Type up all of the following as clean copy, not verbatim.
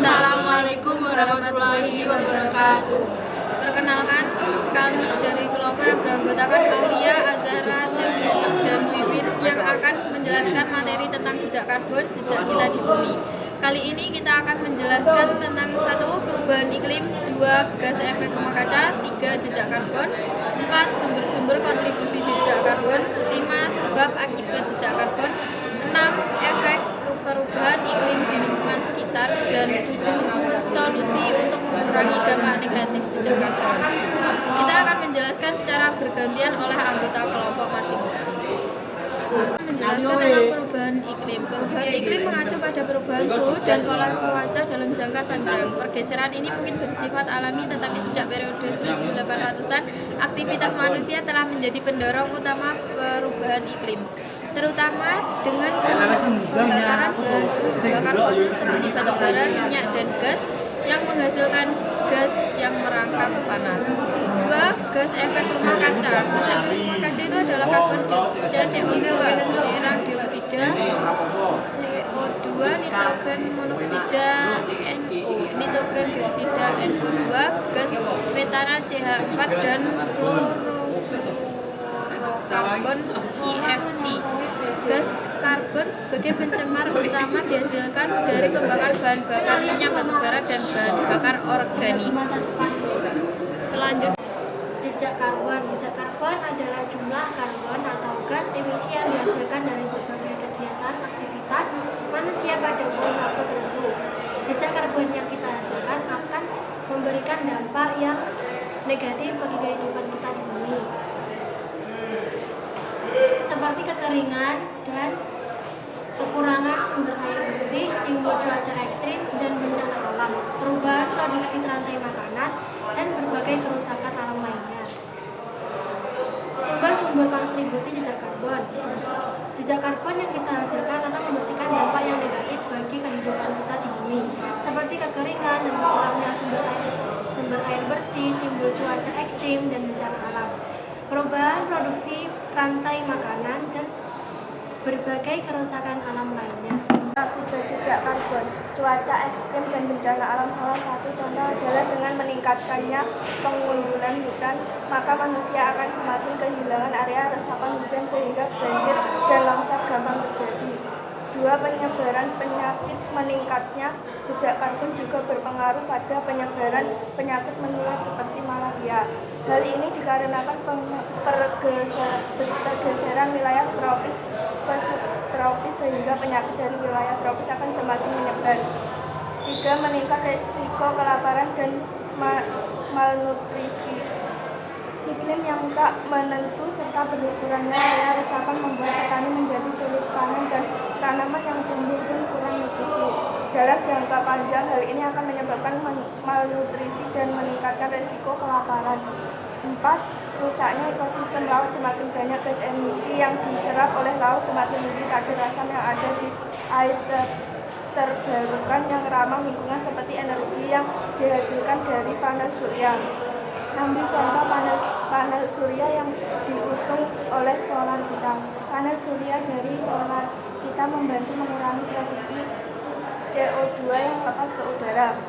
Assalamualaikum warahmatullahi wabarakatuh. Perkenalkan, kami dari kelompok yang beranggotakan Aulia, Azhara, Septi, dan Wiwin yang akan menjelaskan materi tentang jejak karbon, jejak kita di bumi. Kali ini kita akan menjelaskan tentang 1. Perubahan iklim, 2. Gas efek rumah kaca, 3. Jejak karbon, 4. Sumber-sumber kontribusi jejak karbon, 5. Sebab akibat jejak karbon, 6. Efek perubahan iklim di lingkungan sekitar, dan 7. Solusi untuk mengurangi dampak negatif jejak karbon. Kita akan menjelaskan secara bergantian oleh anggota kelompok masing-masing. Menjelaskan tentang perubahan iklim. Perubahan iklim mengacu pada perubahan suhu dan pola cuaca dalam jangka panjang. Pergeseran ini mungkin bersifat alami, tetapi sejak periode 1800-an, aktivitas manusia telah menjadi pendorong utama perubahan iklim, terutama dengan pembakaran bahan bakar fosil seperti batu bara, minyak, dan gas yang menghasilkan gas yang merangkap panas. 2. Gas efek rumah kaca. Gas efek rumah kaca itu adalah karbon dioksida CO2, belerang dioksida CO2, nitrogen monoksida NO, nitrogen dioksida NO2, gas metana CH4, dan klorofluorokarbon CFC. Gas karbon sebagai pencemar utama dihasilkan dari pembakaran bahan bakar minyak, batu bara, dan bahan bakar organik. Selanjutnya, jejak karbon. Jejak karbon adalah jumlah karbon atau gas emisi yang dihasilkan dari berbagai kegiatan aktivitas manusia pada kurun waktu tertentu. Jejak karbon yang kita hasilkan akan memberikan dampak yang negatif bagi kehidupan kita di bumi, seperti kekeringan dan kekurangan sumber air bersih, timbul cuaca ekstrim, dan bencana alam, perubahan produksi rantai makanan, dan berbagai kerusakan alam lainnya. Sumber-sumber kontribusi jejak karbon. Jejak karbon yang kita hasilkan akan membersihkan dampak yang negatif bagi kehidupan kita di bumi, seperti kekeringan dan kurangnya sumber air bersih, timbul cuaca ekstrim, dan bencana alam, perubahan produksi rantai makanan, dan berbagai kerusakan alam lainnya. Akibat jejak karbon, cuaca ekstrim dan bencana alam. Salah satu contoh adalah dengan meningkatkannya penggundulan hutan, maka manusia akan semakin kehilangan area resapan hujan sehingga banjir dan longsor gampang terjadi. 2. Penyebaran penyakit. Meningkatnya jejak karbon juga berpengaruh pada penyebaran penyakit menular seperti malaria. Hal ini dikarenakan pergeseran wilayah tropis ke subtropis sehingga penyakit dari wilayah tropis akan semakin menyebar. 3. Meningkat risiko kelaparan dan malnutrisi. Iklim yang tak menentu serta berkurangnya area resapan membuat petani menjadi sulit panen dan tanaman yang tumbuh pun kurang nutrisi. Dalam jangka panjang, hal ini akan menyebabkan malnutrisi dan meningkatkan risiko kelaparan. 4. Rusaknya ekosistem laut. Semakin banyak gas emisi yang diserap oleh laut, semakin tinggi kadar asam yang ada di air terbarukan yang ramah lingkungan seperti energi yang dihasilkan dari panel surya. Ambil contoh panel surya yang diusung oleh solar kita. Panel surya dari solar kita membantu mengurangi produksi CO2 yang lepas ke udara.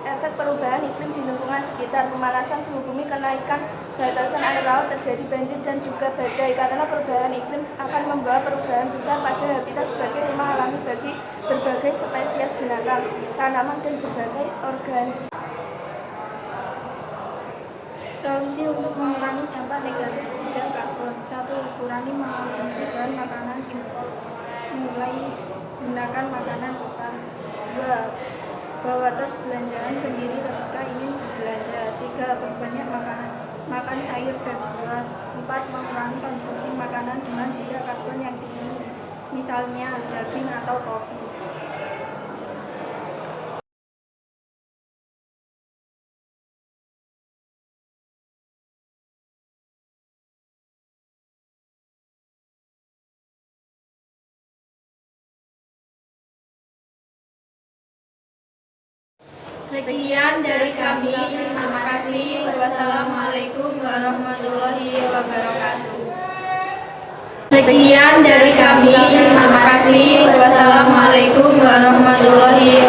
Efek perubahan iklim di lingkungan sekitar. Pemanasan suhu bumi, kenaikan batasan air laut, terjadi banjir dan juga badai. Karena perubahan iklim akan membawa perubahan besar pada habitat sebagai rumah alami bagi berbagai spesies binatang, tanaman, dan berbagai organisme. Solusi untuk mengurangi dampak negatif jejak karbon. 1. Kurangi mengkonsumsi bahan makanan impor, mulai gunakan makanan lokal. 2. Bawa tas belanjaan sendiri ketika ingin belanja. 3. Perbanyak makan sayur dan buah. 4. Mengurangi konsumsi makanan dengan jejak karbon yang tinggi, misalnya daging atau kopi. sekian dari kami. Terima kasih. Wassalamualaikum warahmatullahi wabarakatuh. Sekian dari kami. Terima kasih. Wassalamualaikum warahmatullahi